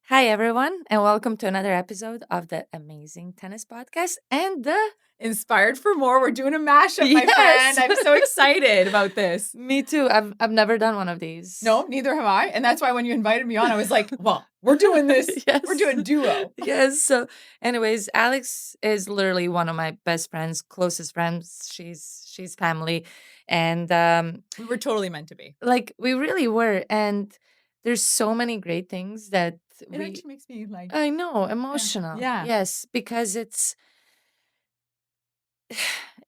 Hi, everyone, and welcome to another episode of the Amazing Tennis Podcast and the Inspired for More. We're doing a mashup, my Yes! friend. I'm so excited about this. Me too. I've never done one of these. No, neither have I. And that's why when you invited me on, I was like, well, we're doing this. Yes. We're doing duo. Yes. So, anyways, Alex is literally one of my best friends, closest friends. She's family, and We were totally meant to be. like we really were. And there's so many great things that It actually makes me like, I know, emotional. Yeah. Yes, because it's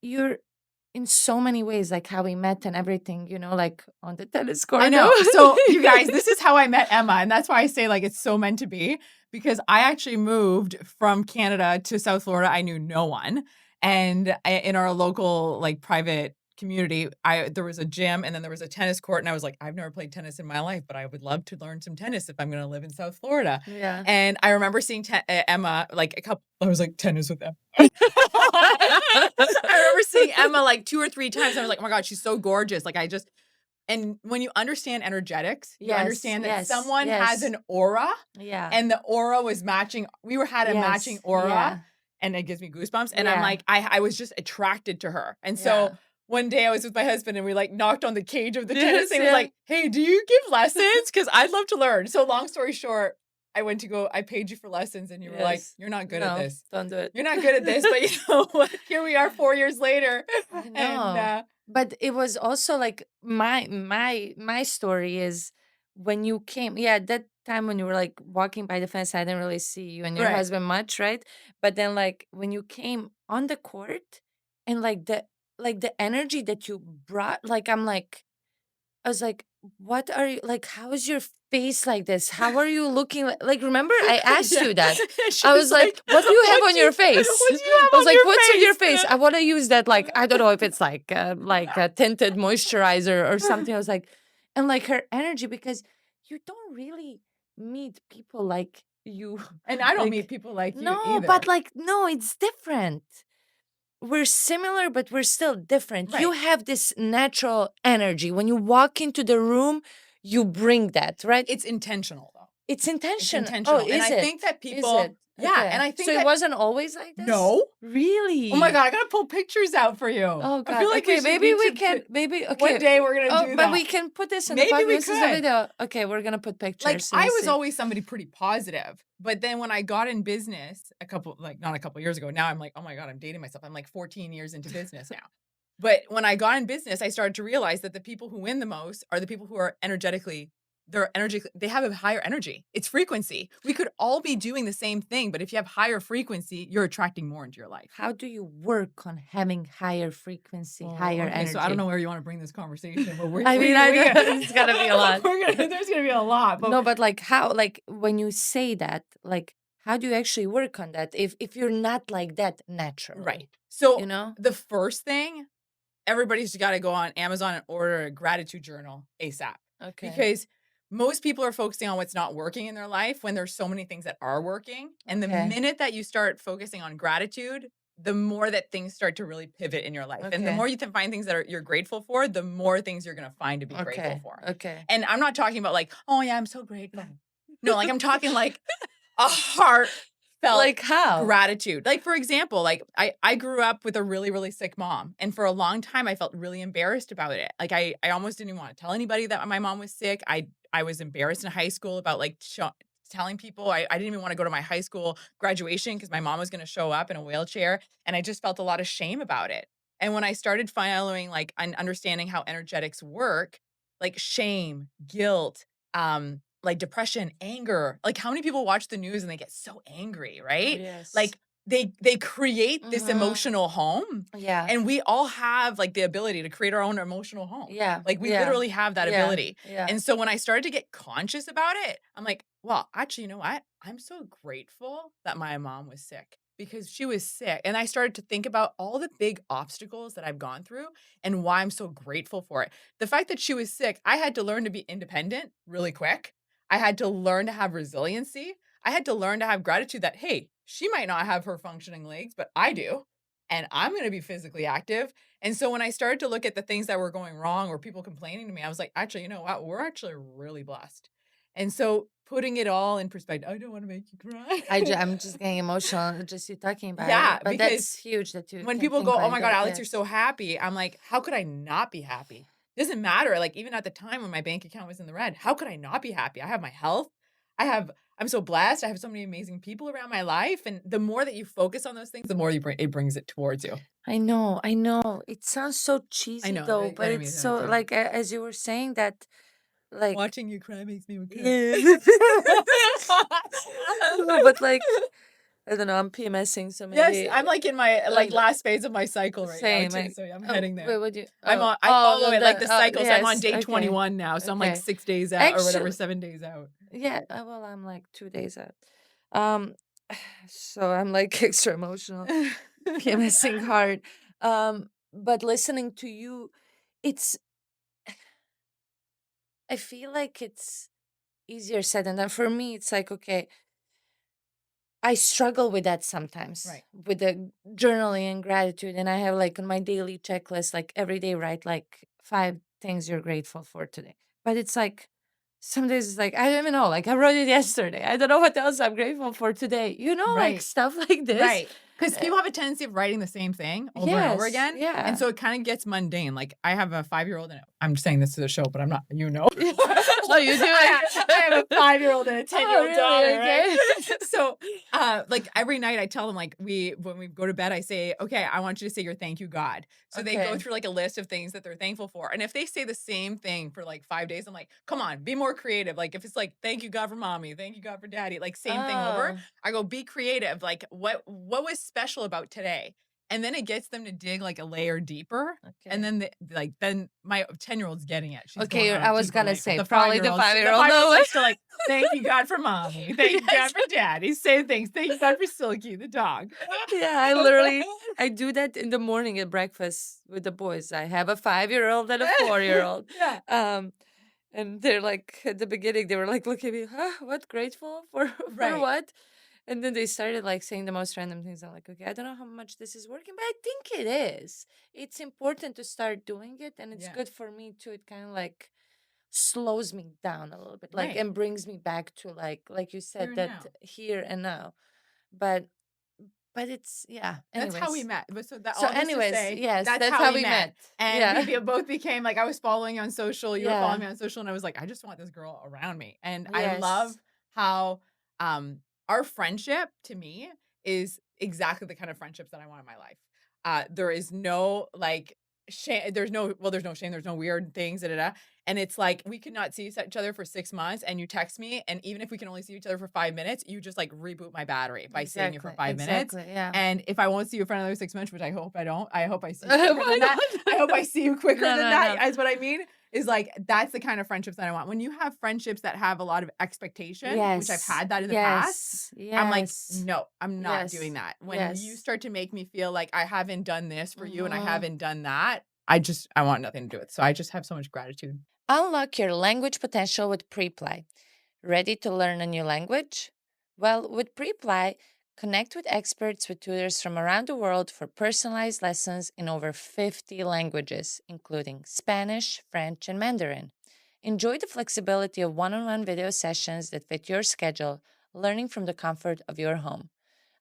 you're in so many ways, like how we met and everything, like on the tennis court. I know. So, you guys, this is how I met Emma. And that's why I say, like, it's so meant to be because I actually moved from Canada to South Florida. I knew no one. And in our local, like, private community, there was a gym and then there was a tennis court. And I was like, I've never played tennis in my life, but I would love to learn some tennis if I'm going to live in South Florida. Yeah. And I remember seeing Emma, like, I was like, tennis with Emma. I remember seeing Emma like 2 or 3 times. I was like, oh my God, she's so gorgeous. Like, and when you understand energetics, you understand that someone has an aura. Yeah. And the aura was matching. We had a matching aura. Yeah. And it gives me goosebumps. And I'm like, I was just attracted to her. And so one day I was with my husband and we like knocked on the cage of the tennis and was like, hey, do you give lessons? Because I'd love to learn. So long story short, I paid you for lessons and you were like, you're not good at this. Don't do it. You're not good at this, but you know what? Here we are 4 years later. I know. And but it was also like my story is when you came, that time when you were like walking by the fence, I didn't really see you and your Right. husband much, right? But then like when you came on the court and like the energy that you brought, like I was like, what are you like? How is your face like this? How are you looking like remember I asked you that. I was like, what do you have on your face? What do you have I was on like, your what's on your face? face? I want to use that, like, I don't know if it's like a tinted moisturizer or something. I was like, and like her energy, because you don't really meet people like you. And I don't like, meet people like you no, either. but like, no, it's different. We're similar, but we're still different. You Right. have this natural energy. When you walk into the room, you bring that, right? It's intentional though. It's It's intentional. intentional. Oh, and is I it? think that Is people it? Yeah. Okay. And I think so it that wasn't always like this? No. Really? Oh my God, I gotta pull pictures out for you. Oh God. I feel like okay, maybe we can. Maybe okay. One day we're gonna do but that. we can put this in Maybe the podcast. we This is a could. video. Okay, we're gonna put pictures. Like so I you was see. always somebody pretty positive, but then when I got in business not a couple years ago, now I'm like, oh my God, I'm dating myself. I'm like 14 years into business now. But when I got in business, I started to realize that the people who win the most are the people who are they have a higher energy. It's frequency. We could all be doing the same thing, but if you have higher frequency, you're attracting more into your life. How do you work on having higher frequency, higher energy? So I don't know where you want to bring this conversation, but it's gonna be a lot. There's gonna be a lot. But No, but like how, like when you say that, like how do you actually work on that if you're not like that naturally? Right. So You know? the first thing, everybody's got to go on Amazon and order a gratitude journal ASAP. Okay. Because most people are focusing on what's not working in their life when there's so many things that are working. And the Okay. minute that you start focusing on gratitude, the more that things start to really pivot in your life. And the Okay. more you can find things that you're grateful for, the more things you're going to find to be grateful for. Okay. And I'm not talking about like, oh yeah, I'm so grateful. No, like I'm talking like a heartfelt Like how? gratitude. Like, for example, like I grew up with a really, really sick mom. And for a long time, I felt really embarrassed about it. Like I almost didn't even want to tell anybody that my mom was sick. I was embarrassed in high school about like telling people. I didn't even want to go to my high school graduation because my mom was going to show up in a wheelchair. And I just felt a lot of shame about it. And when I started following like and understanding how energetics work, like shame, guilt, like depression, anger. Like how many people watch the news and they get so angry, right? Yes. Like they create this emotional home. Yeah. And we all have like the ability to create our own emotional home. Yeah. Like we yeah. literally have that Yeah. ability. Yeah. And so when I started to get conscious about it, I'm like, well, actually, you know what? I'm so grateful that my mom was sick because she was sick. And I started to think about all the big obstacles that I've gone through and why I'm so grateful for it. The fact that she was sick, I had to learn to be independent really quick. I had to learn to have resiliency. I had to learn to have gratitude that, hey, she might not have her functioning legs, but I do. And I'm going to be physically active. And so when I started to look at the things that were going wrong or people complaining to me, I was like, actually, you know what? We're actually really blessed. And so putting it all in perspective. I don't wanna make you cry. I'm just getting emotional just you talking about Yeah, it, but because that's huge that you when can people think go, "Oh like my god, that. Alex, you're Yes. so happy." I'm like, "How could I not be happy?" Doesn't matter, like, even at the time when my bank account was in the red, how could I not be happy? I have my health. I'm so blessed. I have so many amazing people around my life, and the more that you focus on those things, the more it brings it towards you. I know, I know. It sounds so I cheesy know, though, that but that it's made that so too. like as you were saying that, like, Watching you cry makes me cry. yeah. No, but like I don't know, I'm PMSing, so Yes, maybe I'm, like, in my, like, and last phase of my cycle right now same. too, Like, so I'm oh, heading wait, there. would you? I follow Then it, like, the cycle, so I'm on yes, day okay, 21 now, so I'm, like, okay. 6 days out or whatever, Actually, 7 days out. yeah. Well, I'm like 2 days out. Um, so I'm like extra emotional, PMSing hard. But listening to you, it's. I feel like it's easier said than done. For me, it's like okay, I struggle with that sometimes Right. with the journaling and gratitude. And I have like on my daily checklist, like every day, write like 5 things you're grateful for today. But it's like some days it's like, I don't even know. Like I wrote it yesterday. I don't know what else I'm grateful for today. Like Right. stuff like this. Right, because Uh, people have a tendency of writing the same thing over and over yes. again, and Yeah. so it kinda gets mundane, like, I have a 5-year-old and I'm saying this to the show, but I'm not you know. Oh, you do I have a it? 5-year-old and a Oh, 10-year-old really? daughter, right? Okay. So, like, every night I tell them, like, when we go to bed, I say, "Okay, I want you to say your thank you, God." So they go Okay. through, like, a list of things that they're thankful for, and if they say the same thing for, like, 5 days, I'm like, "Come on, be more creative." Like, if it's like, "Thank you, God, for mommy. Thank you, God, for daddy," like, same thing over. Oh, I go, "Be creative, like, what was special about today?" And then it gets them to dig, like, a layer deeper, and okay. then then my 10-year-old's getting it. She's going Okay. on a I was deeper gonna layer. say probably the The 5-year-old. 5-year-old's No. like still like, "Thank you, God, for mommy. Thank you, God, Yes. for daddy." Same things. "Thank you, God, for Silky, the dog." Yeah, I do that in the morning at breakfast with the boys. I have a 5-year-old and a 4-year-old. Yeah, Um, and they're like at the beginning, they were like, look at me, huh? What grateful for for right. what? And then they started like saying the most random things. I'm like, okay, I don't know how much this is working, but I think it is. It's important to start doing it, and it's Yeah, good for me too. It kind of like slows me down a little bit, like right. and brings me back to like you Here said, and that now. here and now. But it's yeah. That's how we Anyways, met. But so that so all this to anyways, say, yes, that's that's how how we we met. met. And Yeah. both became like I was following you on social, you were following Yeah. me on social, and I was like, I just want this girl around me. And I love Yes. how our friendship to me is exactly the kind of friendships that I want in my life. There is no like shame, there's no shame, there's no weird things, da, da, da. And it's like we could not see each other for 6 months and you text me, and even if we can only see each other for 5 minutes, you just like reboot my battery by seeing you for Exactly. 5 minutes. Exactly. Yeah. And if I won't see you for another 6 months, which I hope I don't, I hope I see you quicker Why than that. I hope not? I see you quicker No, than no, that, no. is what I mean. Is like that's the kind of friendships that I want. When you have friendships that have a lot of expectation, which I've Yes. had that in the past, Yes. I'm like, Yes. no, I'm not doing Yes. that. When you Yes. start to make me feel like I haven't done this for you and I Mm-hmm. haven't done that, I want nothing to do with it. So I just have so much gratitude. Unlock your language potential with Preply. Ready to learn a new language? Well, with Preply, connect with experts with tutors from around the world for personalized lessons in over 50 languages, including Spanish, French, and Mandarin. Enjoy the flexibility of one on one video sessions that fit your schedule, learning from the comfort of your home.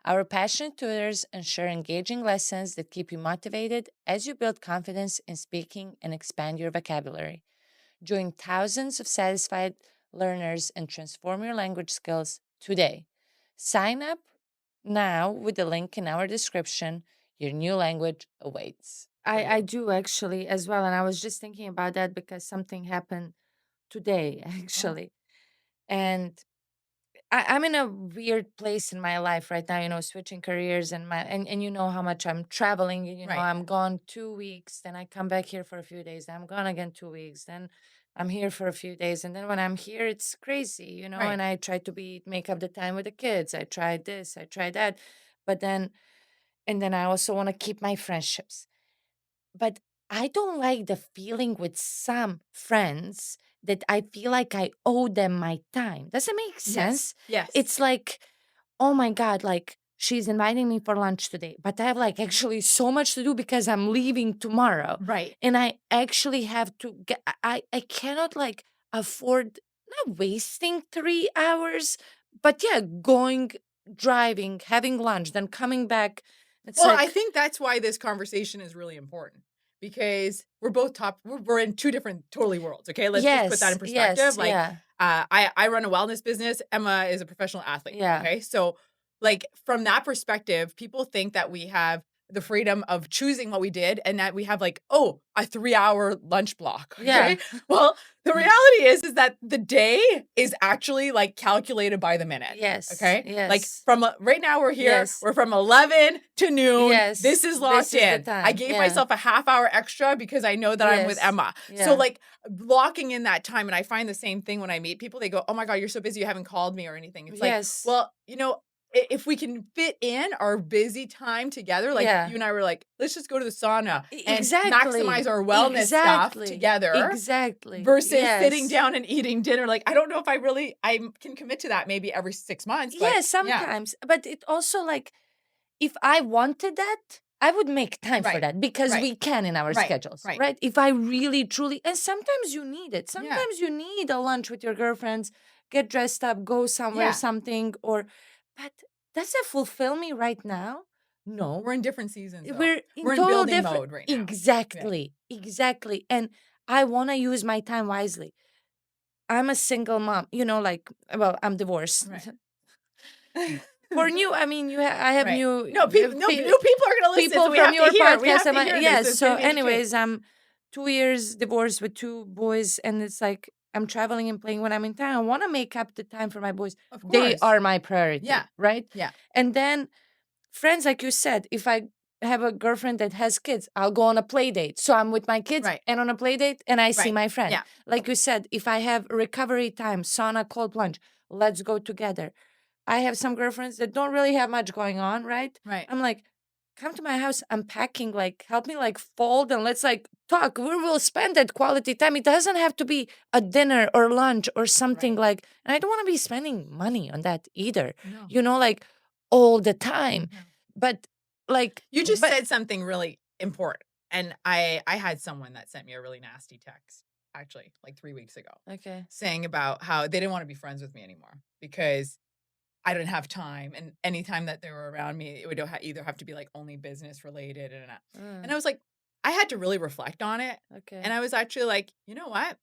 Our passionate tutors ensure engaging lessons that keep you motivated as you build confidence in speaking and expand your vocabulary. Join thousands of satisfied learners and transform your language skills today. Sign up now with the link in our description. Your new language awaits for I you. do actually as well. And I was just thinking about that because something happened today, Oh, actually. And I'm in a weird place in my life right now, switching careers and you know how much I'm traveling, and right, I'm gone 2 weeks, then I come back here for a few days, then I'm gone again 2 weeks, then I'm here for a few days, and then when I'm here, it's crazy, right. and I try to make up the time with the kids. I tried this, I tried that, but then and then I also want to keep my friendships. But I don't like the feeling with some friends that I feel like I owe them my time. Does it make Yes, sense? yes, It's like, oh my God, like she's inviting me for lunch today, but I have like actually so much to do because I'm leaving tomorrow. right. And I actually have to get, I cannot like afford, not wasting 3 hours, but yeah, going, driving, having lunch, then coming back. It's Well, I like, think that's why this conversation is really important because we're in two different totally worlds. Okay. Let's just put that yes, in yes, perspective. Like, yeah, I run a wellness business. Emma is a professional athlete. yeah, Okay. So, like, from that perspective, people think that we have the freedom of choosing what we did and that we have like, oh, a 3 hour lunch block. yeah, Okay. Well, the reality is that the day is actually like calculated by the minute. yes, Okay. Like yes, from right now we're here, yes, we're from 11 to noon. yes. This is This locked is the in. I time. gave Yeah, myself a half hour extra because I know that I'm with yes, Emma. So yeah, like blocking in that time. And I find the same thing when I meet people. They go, oh my God, you're so busy. You haven't called me or anything. It's like, yes, well, if we can fit in our busy time together, like yeah. you and I were like, let's just go to the sauna and maximize Exactly, our wellness stuff exactly, together exactly. versus sitting Yes. down and eating dinner. Like, I don't know if I can commit to that maybe every 6 months, but Yeah, yeah, sometimes. But it also like, if I wanted that, I would make time for right, that because right, we can in our right, schedules, right. right? If I really truly, and sometimes you need it. Yeah, Sometimes you need a lunch with your girlfriends, get dressed up, go somewhere, yeah. something, or, but does it fulfill me right now? No. We're in different seasons though. We're in We're in total building different. mode right now. Yeah. Exactly. Exactly. And I want to use my time wisely. I'm a single mom, like, well, I'm divorced. Right. For new, I mean, I have Right. new No, people no new people are gonna listen, so people from your we podcast. have to hear this. Yes. It's So, gonna be interesting. anyways, I'm 2 years divorced with two boys, and it's like I'm traveling and playing when I'm in town. I want to make up the time for my boys. Of They course. are my priority, Yeah. right? Yeah. And then friends, like you said, if I have a girlfriend that has kids, I'll go on a play date. So I'm with my kids Right. and on a play date, and I see Right. my friend. Yeah. Like you said, if I have recovery time, sauna, cold plunge, let's go together. I have some girlfriends that don't really have much going on, right? Right. I'm like, come to my house. I'm packing. Like, help me like fold and let's like talk. We will spend that quality time. It doesn't have to be a dinner or lunch or something Right. like. And I don't want to be spending money on that either. No. Like all the time. No. But like, You just but said something really important. And I had someone that sent me a really nasty text actually like 3 weeks ago okay, saying about how they didn't want to be friends with me anymore because I didn't have time, and anytime that they were around me, it would either have to be, like, only business related, and I mm, was like I had to really reflect on it, and okay, I was actually like, "You know what?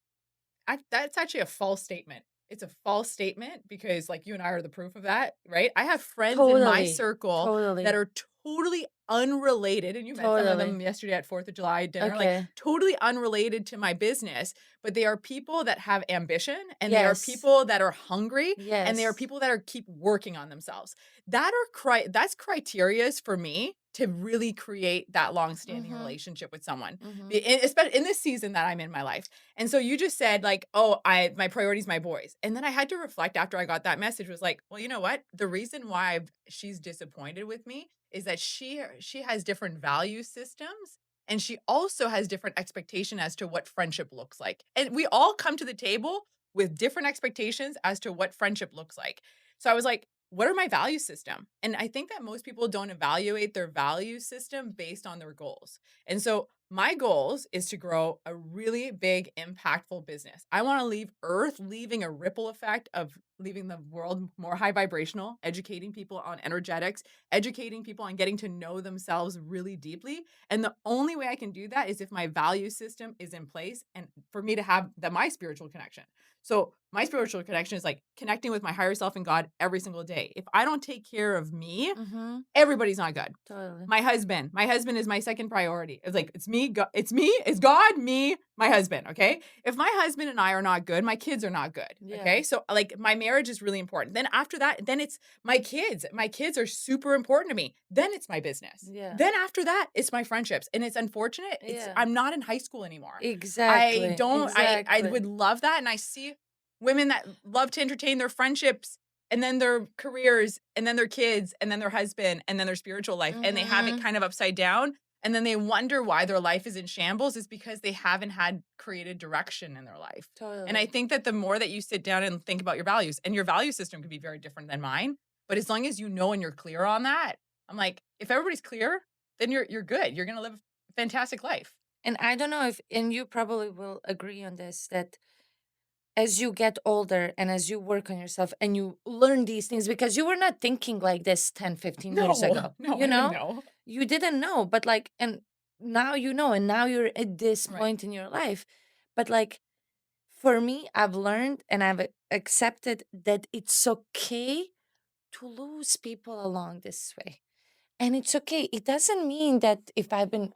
That's actually a false statement. It's a false statement because, like, you and I are the proof of that, right? I have friends in my totally, circle that totally, are totally unrelated, and you met some of totally. them yesterday at 4th of July dinner, like, Okay. totally unrelated to my business, but they are people that have ambition, and they are Yes. people that are hungry, and they are Yes. people that are keep working on themselves. That's criterias for me to really create that long-standing Mm-hmm. relationship with someone, Mm-hmm. especially in this season that I'm in my life. And so you just said like, "Oh, I my priority is my boys." And then I had to reflect after I got that message was like, "Well, you know what? The reason why she's disappointed with me is that she has different value systems and she also has different expectation as to what friendship looks like." And we all come to the table with different expectations as to what friendship looks like. So I was like, what are my value system? And I think that most people don't evaluate their value system based on their goals. And so my goals is to grow a really big, impactful business. I want to leave Earth, leaving a ripple effect of leaving the world more high vibrational, educating people on energetics, educating people on getting to know themselves really deeply. And the only way I can do that is if my value system is in place and for me to have my spiritual connection. So my spiritual connection is like connecting with my higher self and God every single day. If I don't take care of me, Mm-hmm. everybody's not good. Totally. My husband is my second priority. It's like it's God, me, my husband, okay? If my husband and I are not good, my kids are not good, Yeah. okay? So like my marriage is really important. Then after that, then it's my kids. My kids are super important to me. Then it's my business. Yeah. Then after that, it's my friendships. And it's unfortunate. Yeah. I'm not in high school anymore. I Exactly. don't I Exactly. would love that and I see women that love to entertain their friendships and then their careers and then their kids and then their husband and then their spiritual life and they have it Mm-hmm. kind of upside down and then they wonder why their life is in shambles is because they haven't had created direction in their life. And I Totally. think that the more that you sit down and think about your values and your value system could be very different than mine, but as long as you know and you're clear on that, I'm like if everybody's clear, then you're good. You're going to live a fantastic life. And I don't know if, and you probably will agree on this, that as you get older and as you work on yourself and you learn these things, because you were not thinking like this 10, 15 years No, ago, no, I didn't know. you didn't know, but like, and now you know, and now you're at this Right, point in your life. But like, for me, I've learned and I've accepted that it's okay to lose people along this way. And it's okay. It doesn't mean that if I've been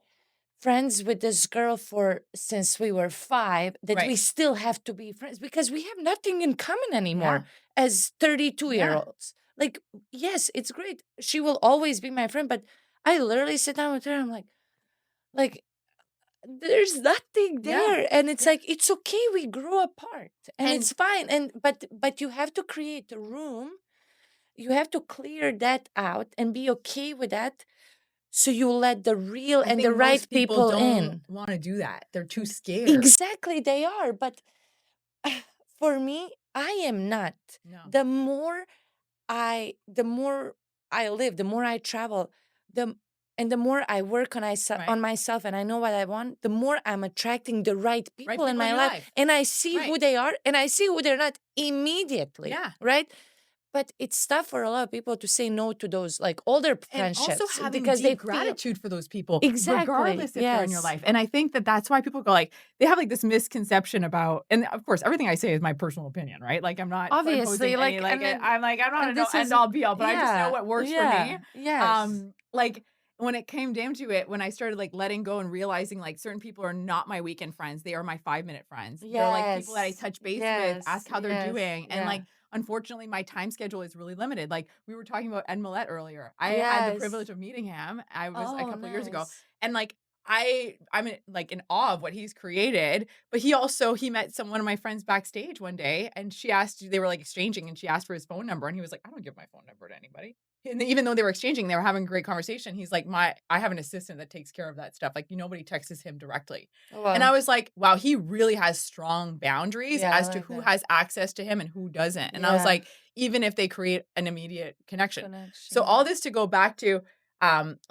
friends with this girl for since we were 5 that right. we still have to be friends, because we have nothing in common anymore Yeah, as 32-year yeah. olds. Like, yes, it's great. She will always be my friend, but I literally sit down with her. I'm like, there's nothing Yeah, there. And it's yeah, like, it's okay. We grew apart and and it's fine. And but you have to create a room. You have to clear that out and be okay with that. So you let the real I and the think right most people people don't in. wanna do that. They're too scared. Exactly, they are. But for me, I am not. No, The more the more I live, the more I travel, the and the more I work right, on myself and I know what I want, the more I'm attracting the right right people in people in my your life, life. and I see Right, who they are and I see who they're not immediately, yeah. right? But it's tough for a lot of people to say no to those like older And also friendships having because they deep feel. gratitude for those people, Exactly. regardless if they're in your Yes. life. And I think that that's why people go like, they have like this misconception about, and of course, everything I say is my personal opinion, right? Like I'm not Obviously, imposing any, like, like and then, I'm not and an this end is, all be all, but I just know yeah, what works for me. yeah, yes. Like when it came down to it, when I started like letting go and realizing like certain people are not my weekend friends, they are my 5 minute friends. They're like people that I Yes. touch base with, Yes. ask how they're Yes. doing. And Yeah. like, unfortunately, my time schedule is really limited. Like we were talking about Ed Millette earlier. I had the Yes. privilege of meeting him. I was a Oh, couple years ago, nice. and like I'm like in awe of what he's created. But he met one of my friends backstage one day, and she asked, they were like exchanging, and she asked for his phone number, and he was like, I don't give my phone number to anybody. And even though they were exchanging, they were having a great conversation. He's like, I have an assistant that takes care of that stuff. Like nobody texts him directly. Oh, And I wow. was like, wow, he really has strong boundaries Yeah, I as to like who that. has access to him and who doesn't. And I was Yeah. like, even if they create an immediate connection. So Connection. all Yeah. this to go back to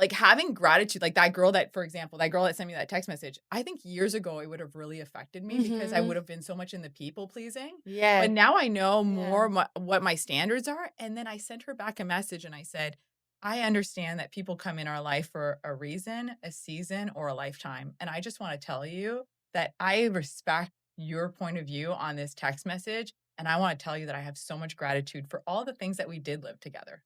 like having gratitude, like that girl that, for example, that girl that sent me that text message, I think years ago it would have really affected me because I Mm-hmm. would have been so much in the people pleasing. Yeah. But now I know Yeah. more what my standards are. And then I sent her back a message and I said, I understand that people come in our life for a reason, a season, or a lifetime. And I just want to tell you that I respect your point of view on this text message. And I want to tell you that I have so much gratitude for all the things that we did live together.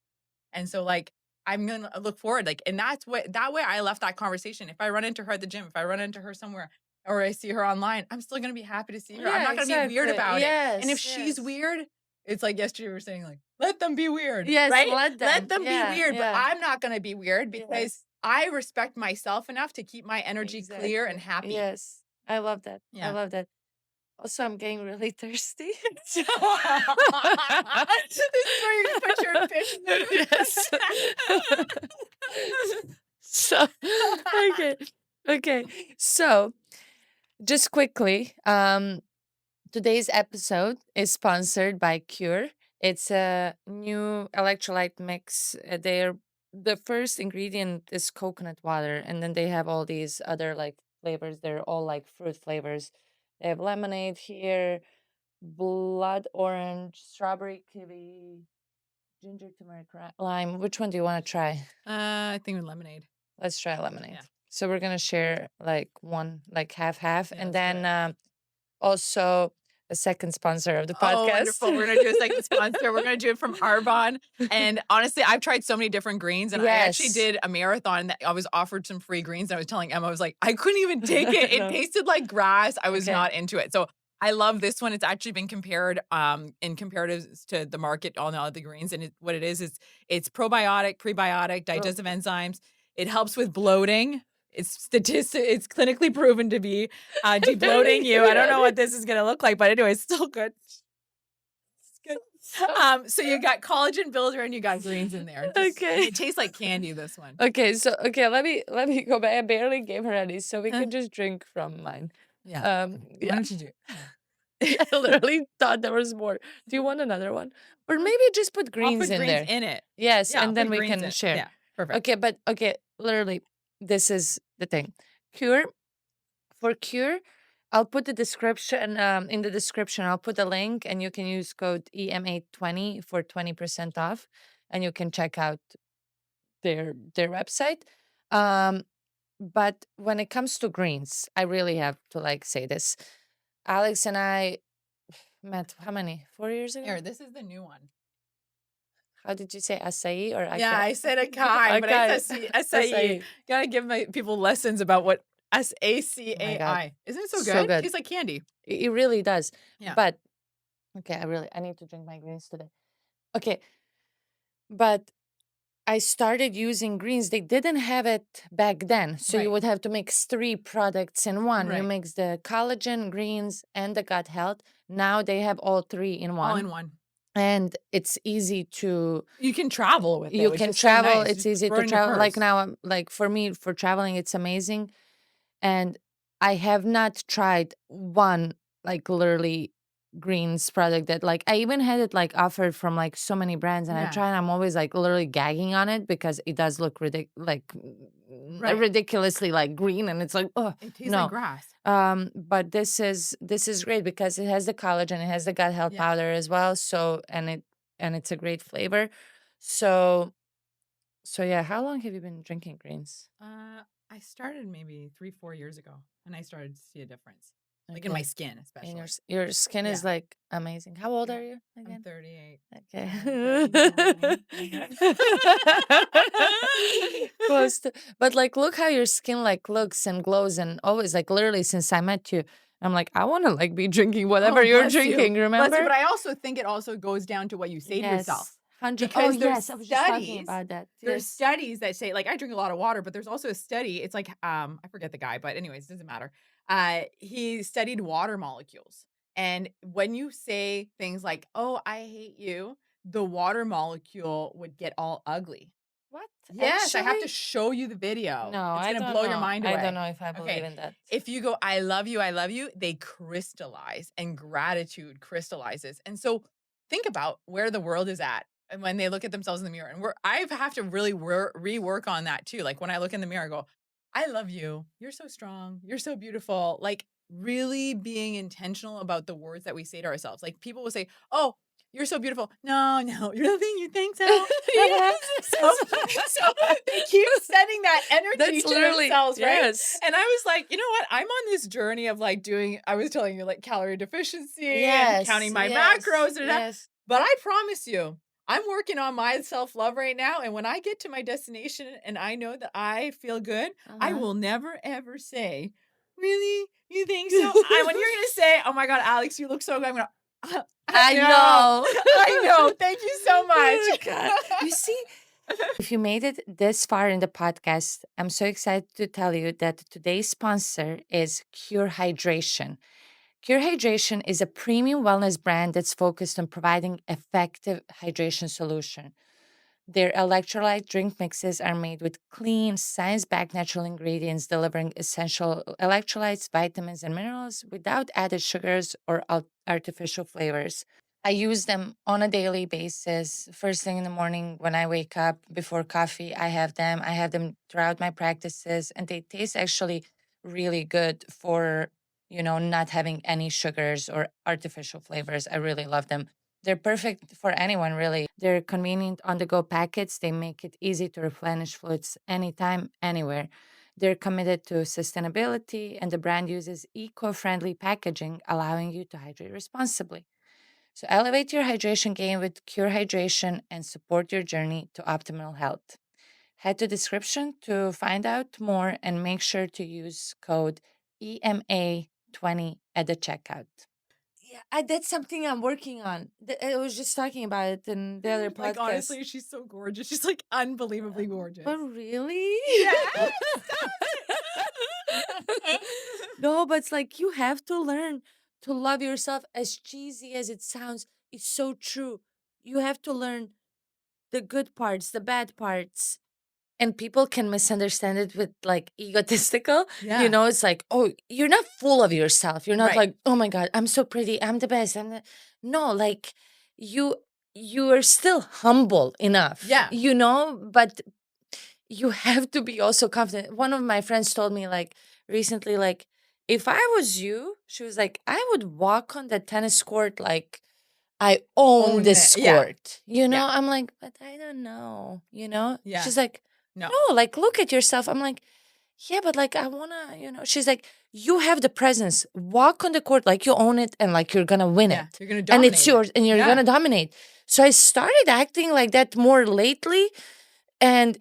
And so, like, I'm gonna look forward, like, and that's what that way I left that conversation. If I run into her at the gym, if I run into her somewhere, or I see her online, I'm still gonna be happy to see her. I'm Yeah, not gonna be weird exactly. about it. And if Yes. she's Yes. weird, it's like yesterday we were saying, like, let them be weird, Yes. right? Let Let them. them be Yeah. weird, but Yeah. I'm not gonna be weird because Yes. I respect myself enough to keep my energy clear and Exactly. happy. Yes. I love that. I Yeah. love that. Also, I'm getting really thirsty. This is where you put your fish Yes. So, okay. Okay. So, just quickly, today's episode is sponsored by Cure. It's a new electrolyte mix. The first ingredient is coconut water, and then they have all these other like flavors. They're all like fruit flavors. They have lemonade here, blood orange, strawberry kiwi, ginger turmeric lime. Which one do you want to try? I think with lemonade. Let's try lemonade. Yeah. So we're gonna share like one, like half half, Yeah, and let's do then it. also a second sponsor of the Oh, podcast. wonderful. We're gonna do a second sponsor. We're gonna do it from Arbonne. And honestly, I've tried so many different greens, and I actually Yes. did a marathon that I was offered some free greens. And I was telling Emma, I was like, I couldn't even take it. It No. tasted like grass. I was Okay. not into it. So I love this one. It's actually been compared in comparatives to the market, all the other greens. And what it is it's probiotic, prebiotic, Oh. digestive enzymes. It helps with bloating. It's clinically proven to be I'm barely debloating you. getting I don't know ready. what this is gonna look like, but anyway, it's still good. It's good. So- So you got collagen builder and you got greens in there. And okay. it tastes like candy, this one. Okay. So let me go back. I barely gave her any, so we Uh, can just drink from mine. yeah. Why Yeah. don't you do I it? literally thought there was more. Do you want another one? Or maybe just put I'll greens put in greens there. in it. Yes, Yeah, I'll and then put we greens can in. share. Yeah, perfect. Okay, but okay, literally, this is the thing. Cure for Cure. I'll put the description in the description. I'll put a link, and you can use code EMA20 for 20% off, and you can check out their website. Um, but when it comes to greens, I really have to like say this. Alex and I met how many? 4 years ago? Here, this is the new one. How did you say acai or Yeah, acai? I said acai, but it's Acai. acai. Acai. Gotta give my people lessons about what Oh my god, SACAI. Isn't it so so good? good. Tastes like candy. It really does. Yeah. But okay, I need to drink my greens today. Okay, but I started using greens. They didn't have it back then. So you Right. would have to mix three products in one. You Right. mix the collagen, greens, and the gut health. Now they have all three in All one. in one. And it's easy to, You can travel with it, you which can is so travel. nice. It's Just easy throw it to in your travel. Like purse. now, like for me, for traveling, it's amazing. And I have not tried one like literally greens product that like I even had it like offered from like so many brands, and I Yeah. try and I'm always like literally gagging on it because it does look Right. ridiculously like green, and it's like, oh It tastes like no. grass. But this is great because it has the collagen, it has the gut health Yeah. powder as well. So and it's a great flavor. So yeah, how long have you been drinking greens? I started maybe 3, 4 years ago, and I started to see a difference, like in my Okay. skin, And especially. your skin Yeah. is like amazing. How old Yeah. are you I'm again? 38. Okay. Turning 39. Close to, but like look how your skin like looks and glows, and always like literally since I met you, I'm like, I want to like be drinking whatever Oh, you're bless you. drinking, Bless you. remember? But I also think it also goes down to what you say to yourself. Yes. 100. Oh Because yes, I was just talking about that. there's Yes. studies that say, like, I drink a lot of water, but there's also a study. It's like, I forget the guy, but anyways, doesn't matter. He studied water molecules. And when you say things like, oh, I hate you, the water molecule would get all ugly. What? Yes, I have to Actually? show you the video. No, It's I gonna don't blow your know. mind I don't away. know if I believe Okay. in that. If you go, I love you, they crystallize and gratitude crystallizes. And so think about where the world is at and when they look at themselves in the mirror. And I have to really rework on that too. Like when I look in the mirror, I go, I love you. You're so strong. You're so beautiful. Like really being intentional about the words that we say to ourselves. Like people will say, oh, you're so beautiful. No, no, really? You think so? Yes. So they keep sending that energy That's to literally themselves, right? yes. And I was like, you know what? I'm on this journey of like doing, I was telling you, like calorie deficiency and Yes. counting my Yes. macros and that. Yes. But I promise you, I'm working on my self love right now. And when I get to my destination and I know that I feel good, I Uh-huh. will never ever say, really? You think so? When you're going to say, oh my God, Alex, you look so good, I'm going to, I know. know. I know. Thank you so Oh, much. God. You see, if you made it this far in the podcast, I'm so excited to tell you that today's sponsor is Cure Hydration. Cure Hydration is a premium wellness brand that's focused on providing effective hydration solution. Their electrolyte drink mixes are made with clean, science backed natural ingredients, delivering essential electrolytes, vitamins, and minerals without added sugars or artificial flavors. I use them on a daily basis. First thing in the morning when I wake up, before coffee, I have them. I have them throughout my practices, and they taste actually really good for, not having any sugars or artificial flavors. I really love them. They're perfect for anyone, really. They're convenient on the go packets. They make it easy to replenish fluids anytime, anywhere. They're committed to sustainability, and the brand uses eco friendly packaging, allowing you to hydrate responsibly. So, elevate your hydration game with Cure Hydration and support your journey to optimal health. Head to description to find out more and make sure to use code EMA20 at the checkout. Yeah, that's something I'm working on. I was just talking about it in the other Like, podcast. honestly, she's so gorgeous. She's like unbelievably gorgeous. But really? Yes. No, but it's like you have to learn to love yourself. As cheesy as it sounds, it's so true. You have to learn the good parts, the bad parts. And people can misunderstand it with like egotistical. Yeah. It's like, oh, you're not full of yourself. You're not Right. like, oh my God, I'm so pretty. I'm the best. No, like you you are still humble enough. Yeah. But you have to be also confident. One of my friends told me like recently, like, if I was you, she was like, I would walk on the tennis court like I own Own this it. Yeah. court. You Yeah. know, I'm like, but I don't know. You know, Yeah. she's like, No. no, like look at yourself. I'm like, yeah, but like I wanna, she's like, you have the presence. Walk on the court like you own it and like you're gonna win Yeah. it. You're gonna And it's dominate it. yours and you're Yeah. gonna dominate. So I started acting like that more lately and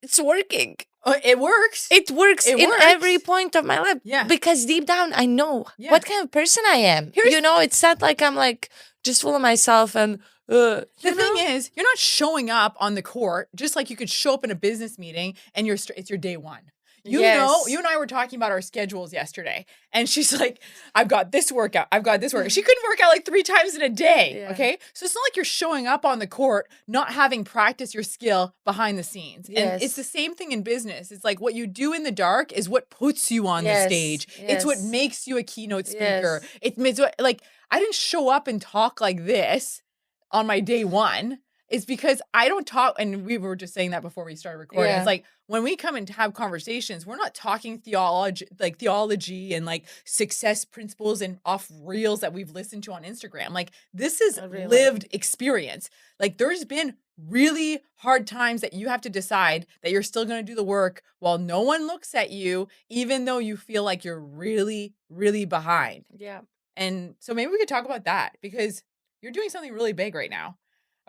it's working. It works. It works It in every works. point of my life Yeah. because deep down I know Yeah. what kind of person I am. Here's It's not like I'm like just full of myself and the thing is, you're not showing up on the court just like you could show up in a business meeting and it's your day one. You Yes. and I were talking about our schedules yesterday, and she's like, I've got this workout, I've got this workout. She couldn't work out like 3 times in a day. Yeah. Okay. So it's not like you're showing up on the court, not having practiced your skill behind the scenes. And it's the Yes. same thing in business. It's like what you do in the dark is what puts you on the Yes. stage. It's what Yes. makes you a keynote speaker. Yes. It makes what, like, I didn't show up and talk like this on my day one. Is because I don't talk, and we were just saying that before we started recording. It's Yeah. like when we come and have conversations, we're not talking theology and like success principles and off reels that we've listened to on Instagram. Like this is I really. lived experience. Like there's been really hard times that you have to decide that you're still going to do the work while no one looks at you, even though you feel like you're really, really behind. Yeah. And so maybe we could talk about that because you're doing something really big right now.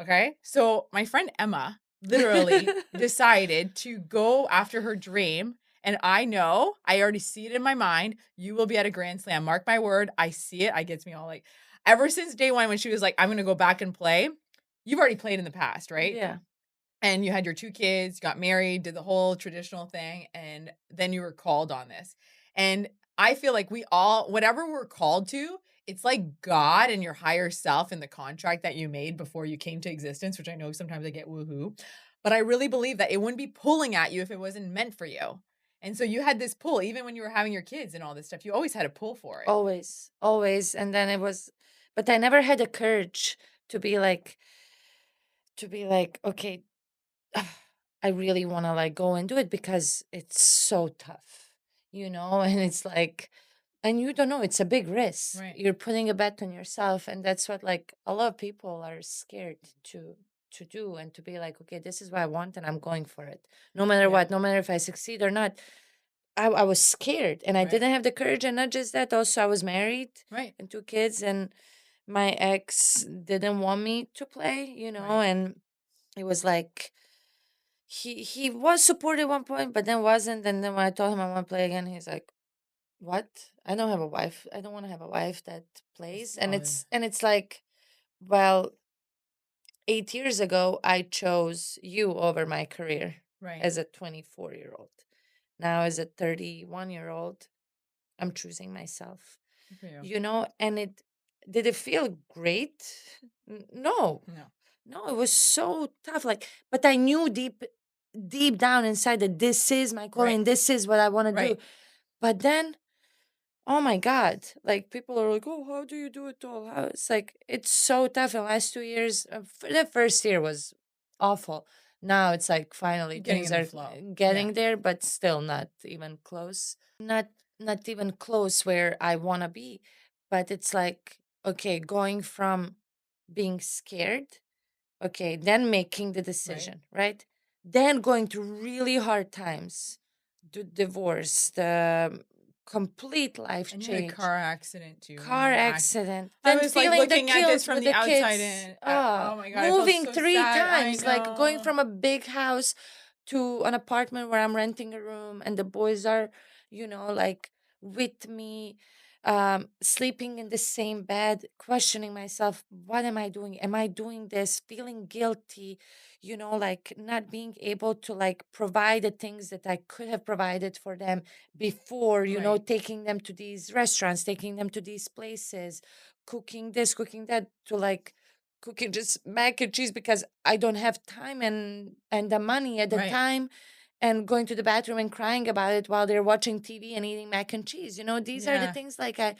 Okay. So my friend Emma literally decided to go after her dream. And I know, I already see it in my mind. You will be at a grand slam. Mark my word. I see it. I gets me all like, ever since day one when she was like, I'm going to go back and play. You've already played in the past, right? Yeah. And you had your 2 kids, got married, did the whole traditional thing, and then you were called on this. And I feel like we all whatever we're called to, it's like God and your higher self in the contract that you made before you came to existence, which I know sometimes I get woohoo. But I really believe that it wouldn't be pulling at you if it wasn't meant for you. And so you had this pull, even when you were having your kids and all this stuff, you always had a pull for it. Always. Always. And then it was, but I never had the courage to be like, okay, I really want to like go and do it because it's so tough, and it's like, and you don't know, it's a big risk. Right. You're putting a bet on yourself. And that's what like a lot of people are scared to do and to be like, okay, this is what I want and I'm going for it. No matter Yeah. what, no matter if I succeed or not. I was scared and I Right. didn't have the courage. And not just that, also I was married Right. and 2 kids, and my ex didn't want me to play, Right. and it was like he was supportive at one point, but then wasn't. And then when I told him I want to play again, he's like, "What? I don't have a wife. I don't want to have a wife that plays." It's And solid. it's like, well, 8 years ago, I chose you over my career Right. as a 24-year-old. Now, as a 31-year-old, I'm choosing myself. Good for you. And it did it feel great? No. No. No, it was so tough. Like, but I knew deep down inside that this is my calling, Right. this is what I want to do. Right. But then, oh my God, like people are like, oh, how do you do it all? How? It's like, it's so tough. The last 2 years, the first year was awful. Now it's like finally Getting things in the are flow. Yeah. getting there, but still not even close. Not even close where I want to be. But it's like, okay, going from being scared, okay, then making the Right. decision, right? Then going through really hard times, the divorce, the complete life And you had a change, car accident too. And car then accident, I then was like feeling the looking at this guilt from with the the outside kids, in. ah, Oh my God, I felt moving so three sad. I times, like going know. from a big house to an apartment where I'm renting a room and the boys are, like with me, sleeping in the same bed, questioning myself, what am I doing? Am I doing this? Feeling guilty, like not being able to like provide the things that I could have provided for them before, Right. taking them to these restaurants, taking them to these places, cooking this, cooking that, to like cooking just mac and cheese because I don't have time and the money at the Right. time, and going to the bathroom and crying about it while they're watching TV and eating mac and cheese. These are the Yeah. things like I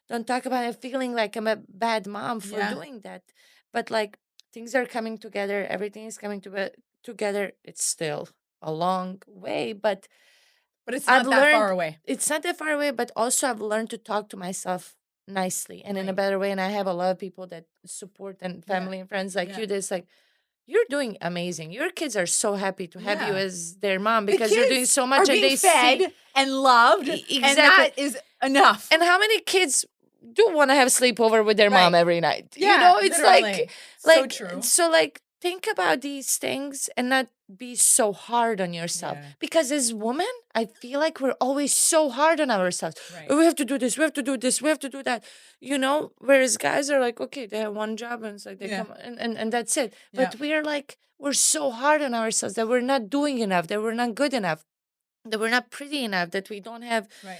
don't talk about it feeling like I'm a bad mom for Yeah. doing that. But like things are coming together, everything is coming together. It's still a long way, but But it's I've not that far learned away. it's not that far away, but also I've learned to talk to myself nicely and in a Right. better way. And I have a lot of people that support and Yeah. family and friends like Yeah. you. That's like, you're doing amazing. Your kids are so happy to have you Yeah. as their mom The because you're doing kids so are much and being they see. fed and loved, and Exactly. that is enough. And how many kids do want to have sleepover with their mom Right. every night? Yeah, It's literally. So like true. so like think about these things and not be so hard on yourself. Yeah. Because as women, I feel like we're always so hard on ourselves. Right. We have to do this, we have to do this, we have to do that. Whereas guys are like, okay, they have one job and it's like they Yeah. come and that's it. Yeah. But we're like, we're so hard on ourselves that we're not doing enough, that we're not good enough, that we're not pretty enough, that we don't have, Right.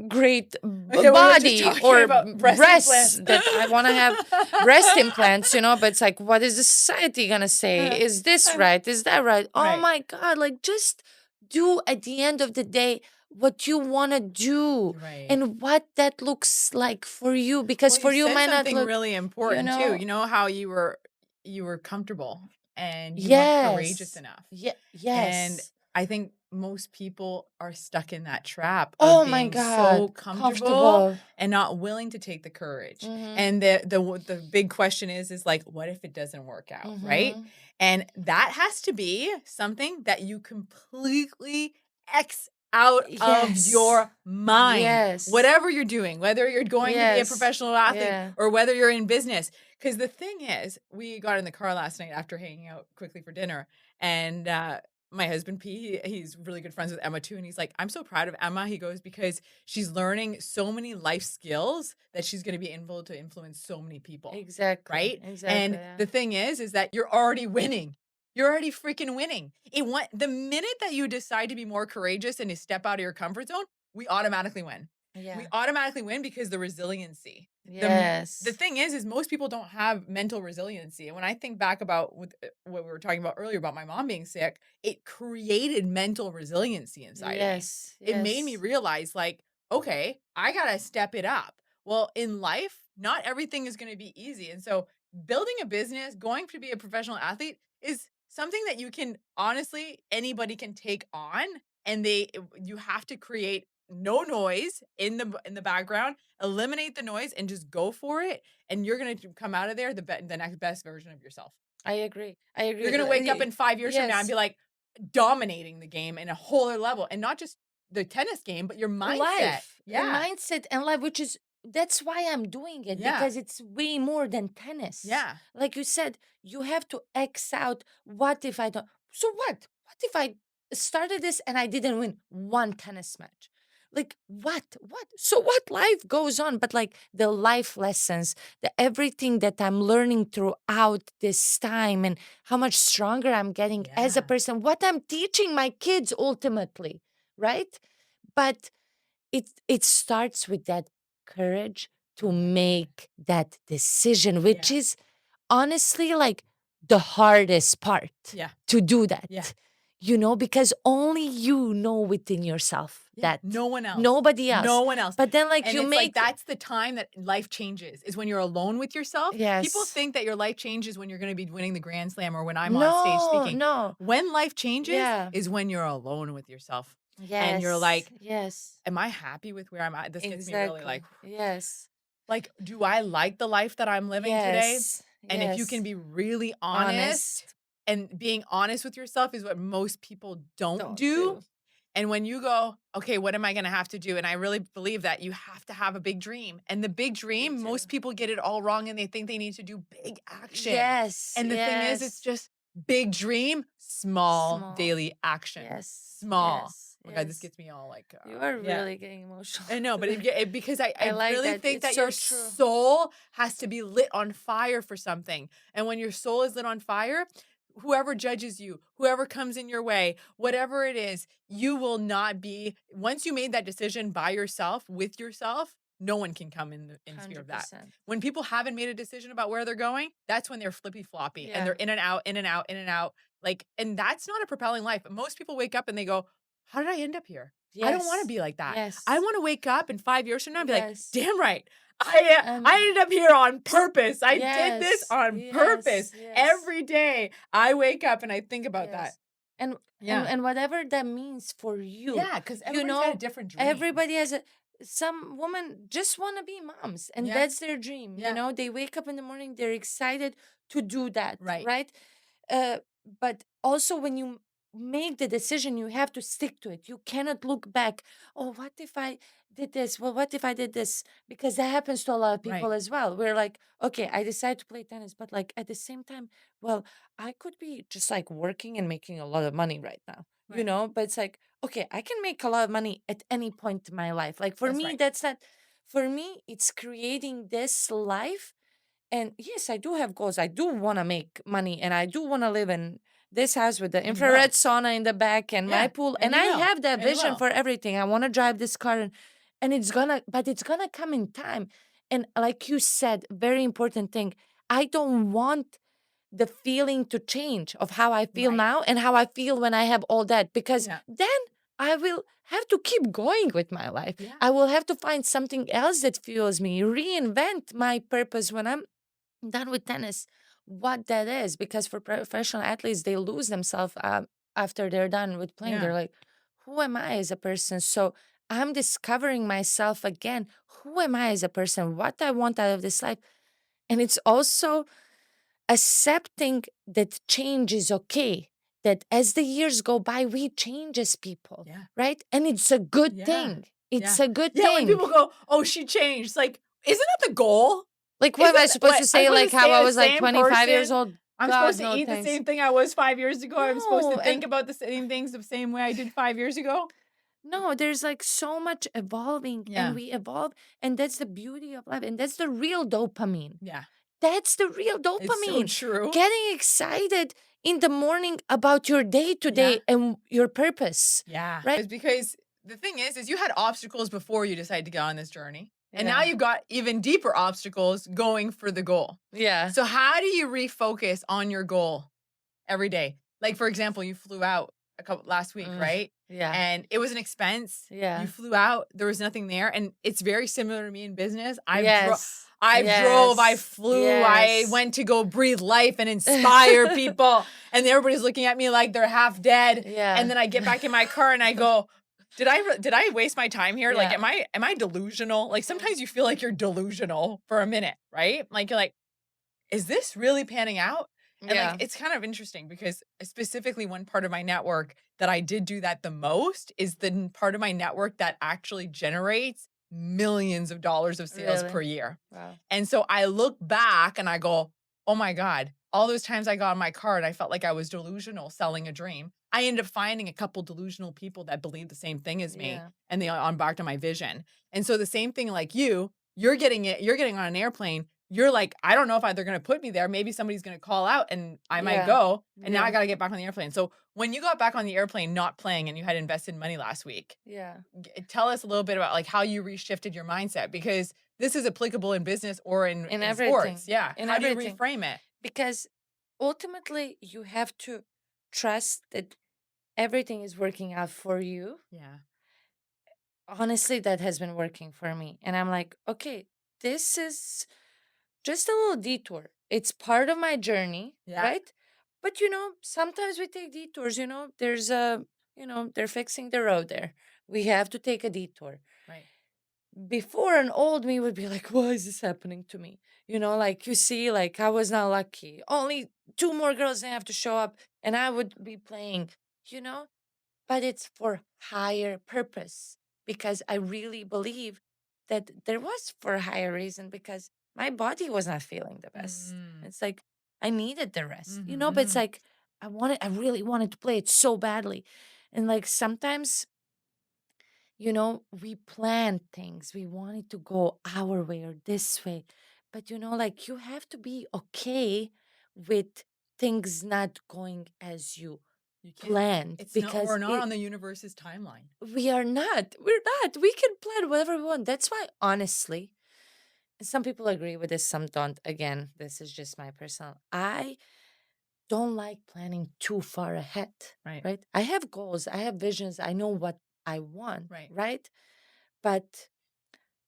great Yeah, we were just body talking or about breast breasts, implants. that I want to have breast implants, but it's like, what is the society going to say? Is this right? Is that right? Oh Right. my God, like just do at the end of the day what you want to do Right. and what that looks like for you, because Well, for you you said might not something look, really important too. You know how you were comfortable and you weren't courageous yes. enough. And Yes. I think most people are stuck in that trap of Oh my being so God. comfortable Comfortable. and not willing to take the courage. Mm-hmm. And the big question is like, what if it doesn't work out, right? Mm-hmm. And that has to be something that you completely X out of Yes. your mind. Yes. Whatever you're doing, whether you're going to be a Yes. professional athlete Yeah. or whether you're in business. Because the thing is, we got in the car last night after hanging out quickly for dinner, and my husband P, he's really good friends with Emma too, and he's like, I'm so proud of Emma. He goes, because she's learning so many life skills that she's going to be able to influence so many people. Exactly. Right? Exactly. And Yeah. the thing is that you're already winning. You're already freaking winning. The minute that you decide to be more courageous and to step out of your comfort zone, we automatically win. Yeah. We automatically win because the resiliency. Yes. The thing is most people don't have mental resiliency. And when I think back about what we were talking about earlier about my mom being sick, it created mental resiliency inside of me. Yes. It made me Yes. realize, like, okay, I got to step it up. Well, in life, not everything is going to be easy. And so building a business, going to be a professional athlete is something that you can honestly, anybody can take on. And you have to create no noise in the background, eliminate the noise and just go for it. And you're going to come out of there the next best version of yourself. I agree. I agree. You're going to wake up in 5 years from now and Yes. be like dominating the game in a whole other level, and not just the tennis game, but your mindset. Life. Yeah. Mindset and life, which is, that's why I'm doing it, Yeah. because it's way more than tennis. Yeah. Like you said, you have to X out. What if I don't? So what? What if I started this and I didn't win one tennis match? Like what? What? So what? Life goes on, but like the life lessons, the everything that I'm learning throughout this time, and how much stronger I'm getting as a Yeah. person, what I'm teaching my kids ultimately, right? But it starts with that courage to make that decision, which Yeah. is honestly like the hardest part. Yeah. To do that. Yeah. Because only you know within yourself that no one else. nobody else. No one else. But then like And you it's make like that's the time that life changes, is when you're alone with yourself. People Yes. think that your life changes when you're going to be winning the Grand Slam or when I'm on stage speaking. No. When life changes Yeah. is when you're alone with yourself. Yes. And you're like, yes. am I happy with where I'm at? This gets me really like, Yes. do I like the life that I'm living today? Yes. And if you Yes. can be really honest, and being honest with yourself is what most people don't do. And when you go, okay, what am I going to have to do? And I really believe that you have to have a big dream. And the big dream, most people get it all wrong and they think they need to do big action. Yes. And the thing is, it's just big dream, small daily action. Yes. Small. Yes. Oh my God, this gets me all like. You are really getting emotional. I know, but because I like really that. think It's that so your true. soul has to be lit on fire for something. And when your soul is lit on fire, whoever judges you, whoever comes in your way, whatever it is, you will not be, once you made that decision by yourself, with yourself, no one can come in fear of that. 100%. When people haven't made a decision about where they're going, that's when they're flippy floppy and they're in and out, in and out, in and out. Like, and that's not a propelling life. Most people wake up and they go, how did I end up here? I don't want to be like that. Yes. I want to wake up in 5 years from now and be like, Yes. damn right. I ended up here on purpose. I did this on purpose. Yes. Every day I wake up and I think about that. and Yeah. and whatever that means for you, Yeah, because you everybody's got a know, different dream. everybody has a some women just want to be moms and Yeah, that's their dream, you yeah, know, they wake up in the morning, they're excited to do that, right, right? uh, but also when you make the decision you have to stick to it, you cannot look back. Oh, what if I did this? Well, what if I did this? Because that happens to a lot of right, people as well. We're like, okay, I decided to play tennis, but like at the same time, well, I could be just like working and making a lot of money right now, you right. know. But it's like, okay, I can make a lot of money at any point in my life. Like for That's me, right. that's not, for me it's creating this life. And yes, I do have goals. I do want to make money and I do want to live in this house with the And you infrared will. sauna in the back and my Yeah, pool. and And you I will, have that and you vision will. for everything. I want to drive this car and it's gonna, but it's gonna come in time. And like you said, very important thing. I don't want the feeling to change of how I feel Right. now and how I feel when I have all that, because Yeah, then I will have to keep going with my life. yeah, I will have to find something else that fuels me, reinvent my purpose when I'm done with tennis, what that is. Because for professional athletes, they lose themselves after they're done with playing. yeah, They're like, who am I as a person? So I'm discovering myself again. Who am I as a person? What I want out of this life. And it's also accepting that change is okay. That as the years go by, we change as people, yeah, right? And it's a good yeah, thing. It's yeah. a good Yeah, when thing. people go, "Oh, she changed," like, isn't that the goal? Like, what am I Isn't supposed what to I'm say? supposed Like, to how I stay the was like same 25 years person? old? I'm supposed God, to no, eat the thanks. same thing I was 5 years ago? I'm supposed to No, think and about the same things the same way I did 5 years ago? no, there's like so much evolving and Yeah, we evolve. And that's the beauty of life. And that's the real dopamine. yeah. That's the real It's so dopamine. true. Getting excited in the morning about your day to Yeah. day and your purpose, Yeah, right? it's because the thing is you had obstacles before you decided to go on this journey, and now Yeah. you've got even deeper obstacles going for the goal. Yeah. So how do you refocus on your goal every day? Like, for example, you flew out a couple last week, Mm, right? yeah. And it was an expense. You Yeah. flew out, there was nothing there, and it's very similar to me in business. Yes. I've drove, I Yes. flew, I Yes. went to go breathe life and inspire people, and everybody's looking at me like they're half dead. And Yeah. then I get back in my car and I go, did I waste my time here? Like, Yeah. am I delusional? Like, Mhm. sometimes you feel like you're delusional for a minute, right? Like, you're like, is this really panning out? And like, Yeah. it's kind of interesting because specifically one part of my network that I did do that the most is the part of my network that actually generates millions of dollars of sales per Really? year. Wow. And so I look back and I go, oh my God, all those times I got on my car and I felt like I was delusional selling a dream. I ended up finding a couple delusional people that believe the same thing as me Yeah. and they embarked on my vision. And so the same thing like you're getting on an airplane. You're like, I don't know if they're going to put me there. Maybe somebody's going to call out and I might Yeah. go. And now I Yeah. got to get back on the airplane. So when you got back on the airplane, not playing and you had invested money last week, Yeah. tell us a little bit about like how you reshifted your mindset because this is applicable in business or in In sports. everything. Yeah. In How do you everything. reframe it? Because ultimately you have to trust that everything is working out for you. Yeah. Honestly, that has been working for me. And I'm like, okay, this is just a little detour. It's part of my journey, Yeah. right? But you know, sometimes we take detours, you know, there's a, you know, they're fixing the road there. We have to take a detour. Right. Before, an old me would be like, why is this happening to me? You know, like you see, like I was not lucky. Only two more girls have to show up and I would be playing, you know? But it's for higher purpose because I really believe that there was for a higher reason because my body was not feeling the best. Mm. It's like I needed the rest, you know, but it's Mm-hmm. like I really wanted to play it so badly. And like sometimes, you know, we plan things, we want it to go our way or this way. But you know, like you have to be okay with things not going as you You can't. planned It's not. because We're not it on the universe's timeline. we are not. We're not. We can plan whatever we want. That's why, honestly, some people agree with this, some don't. Again, this is just my personal. I don't like planning too far ahead, Right. right? I have goals, I have visions, I know what I want, Right. right? But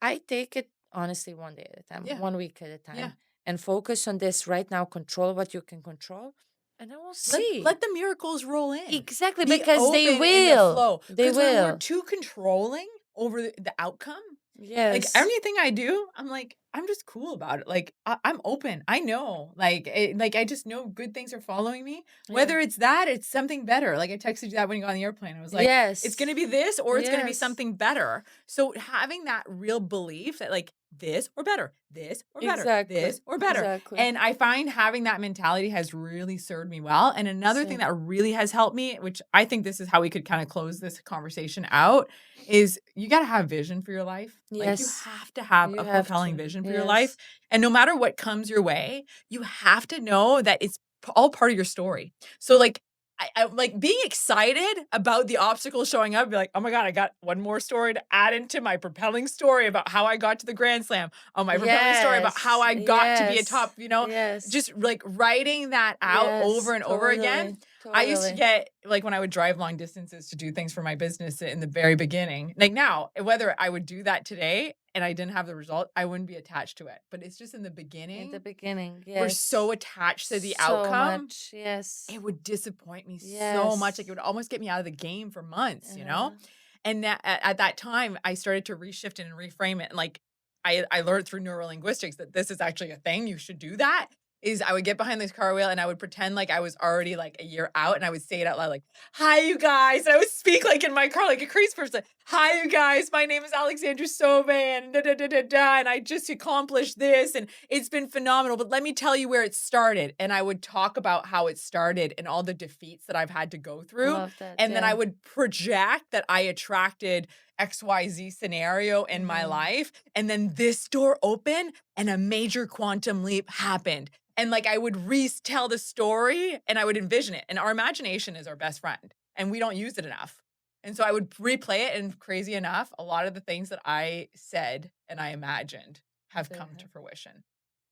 I take it honestly one day at a time, Yeah. 1 week at a Yeah. time, and focus on this right now. Control what you can control. And then we'll Let see. let the miracles roll in. Exactly, Be because they open in the will. flow. They Because when we're will. too controlling over the outcome, like, Yes. anything I do, I'm like, I'm just cool about it. Like, I'm open. I know. Like, I just know good things are following me. Yeah. Whether it's that, it's something better. Like, I texted you that when you got on the airplane. I was like, it's Yes. gonna be this or it's gonna be Yes. something better. So having that real belief that like this or better, this or better, Exactly. this or better. Exactly. And I find having that mentality has really served me well. And another thing Same. that really has helped me, which I think this is how we could kind of close this conversation out, is you got to have vision for your life. Like you Yes. have to have You a have compelling to. vision for your life. Yes. And no matter what comes your way, you have to know that it's all part of your story. So like I like being excited about the obstacles showing up, be like, oh my God, I got one more story to add into my propelling story about how I got to the Grand Slam. Oh, my propelling story about how Yes. I got to be a Yes. top, Yes. just like writing that out over Yes. and over again. Totally. I used to Totally. get like when I would drive long distances to do things for my business in the very beginning. Like now, whether I would do that today and I didn't have the result, I wouldn't be attached to it. But it's just in the In the beginning, beginning. we're Yes. so attached to the So outcome, much. Yes. it would disappoint me so much. Like, it Yes. would almost get me out of the game for months, you know? Uh-huh. And at that time, I started to reshift it and reframe it. And like, I learned through neurolinguistics that this is actually a thing. You should do that. Is I would get behind this car wheel and I would pretend like I was already like a year out and I would say it out loud, like, hi, you guys. And I would speak like in my car, like a crazy person. Hi, you guys. My name is Alexandra Sauve and da da da da da. And I just accomplished this and it's been phenomenal. But let me tell you where it started. And I would talk about how it started and all the defeats that I've had to go through. Love that. And then I Yeah. would project that I attracted XYZ scenario in my Mhm. life. And then this door opened and a major quantum leap happened. And like I would retell the story and I would envision it. And our imagination is our best friend and we don't use it enough. And so I would replay it. And crazy enough, a lot of the things that I said and I imagined have They come to have. fruition.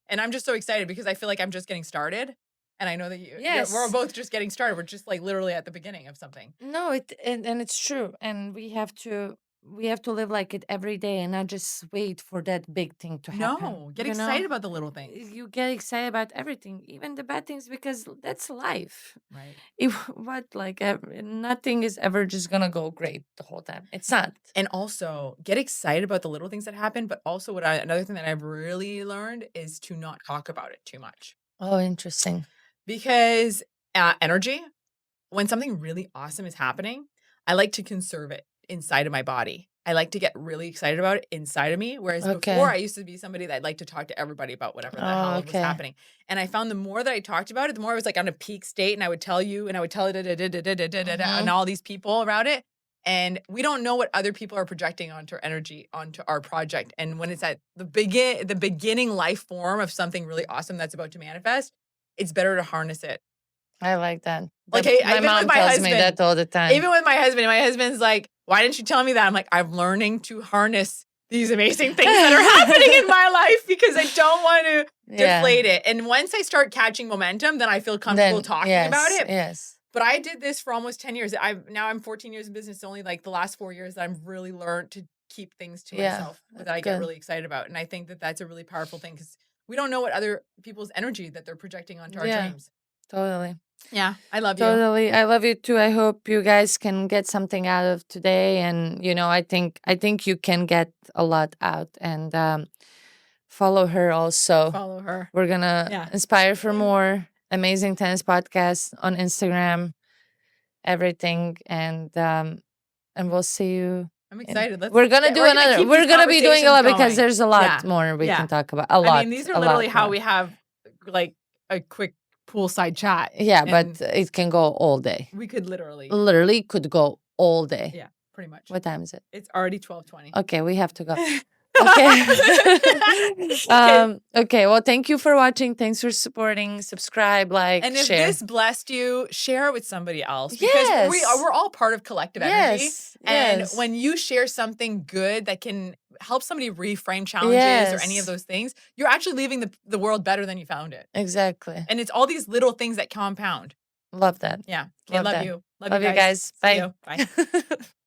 And I'm just so excited because I feel like I'm just getting started. And I know that we're Yes. both just getting started. We're just like literally at the beginning of something. No, and it's true. And we have to live like it every day and not just wait for that big thing to happen. No, get excited about the little things. You get excited about everything, even the bad things, because that's life. Right. If what like nothing is ever just gonna go great the whole time. It's not. And also get excited about the little things that happen, but also another thing that I've really learned is to not talk about it too much. Oh, interesting. Because energy, when something really awesome is happening, I like to conserve it inside of my body. I like to get really excited about it inside of me. Whereas before, Okay. I used to be somebody that liked to talk to everybody about whatever the Oh, hell was okay. happening. And I found the more that I talked about it, the more I was like on a peak state and I would tell you and I would tell it and Mm-hmm. all these people around it. And we don't know what other people are projecting onto our energy, onto our project. And when it's at the beginning life form of something really awesome that's about to manifest, it's better to harness it. I like that. Like, My even with mom my tells me husband, that all the time. my husband's like, "Why didn't you tell me that?" I'm like, "I'm learning to harness these amazing things that are happening in my life because I don't want to Yeah. deflate it." And once I start catching momentum, then I feel comfortable Then talking about yes, it. yes. But I did this for almost 10 years. I'm 14 years in business. It's only like the last 4 years that I've really learned to keep things to Yeah, myself that that's I get good. really excited about. And I think that that's a really powerful thing because we don't know what other people's energy that they're projecting onto our Yeah, dreams. totally. Yeah, I love you. Totally. I love you too. I hope you guys can get something out of today. And I think you can get a lot out. And follow her also. Follow her. We're gonna Yeah. inspire for more amazing tennis podcasts on Instagram, everything. And we'll see you. I'm excited. We're gonna do another. Keep We're these gonna be doing a lot conversations because going. there's a lot Yeah. more we Yeah. can talk about. A I lot. mean, these are a literally lot how more. we have like a quick poolside chat. Yeah, but and it can go all day. we could literally. Literally could go all day. Yeah, pretty much. What time is it? It's already 12:20. Okay, we have to go. Okay. Okay. Well, thank you for watching. Thanks for supporting. Subscribe, like, And if share. this blessed you, share it with somebody else because Yes. we're all part of collective energy. Yes. And Yes. when you share something good that can help somebody reframe challenges or any of Yes. those things, you're actually leaving the world better than you found it. Exactly. And it's all these little things that compound. Love that. Yeah. Okay, Love love that. you. Love you guys. See Bye. you. Bye.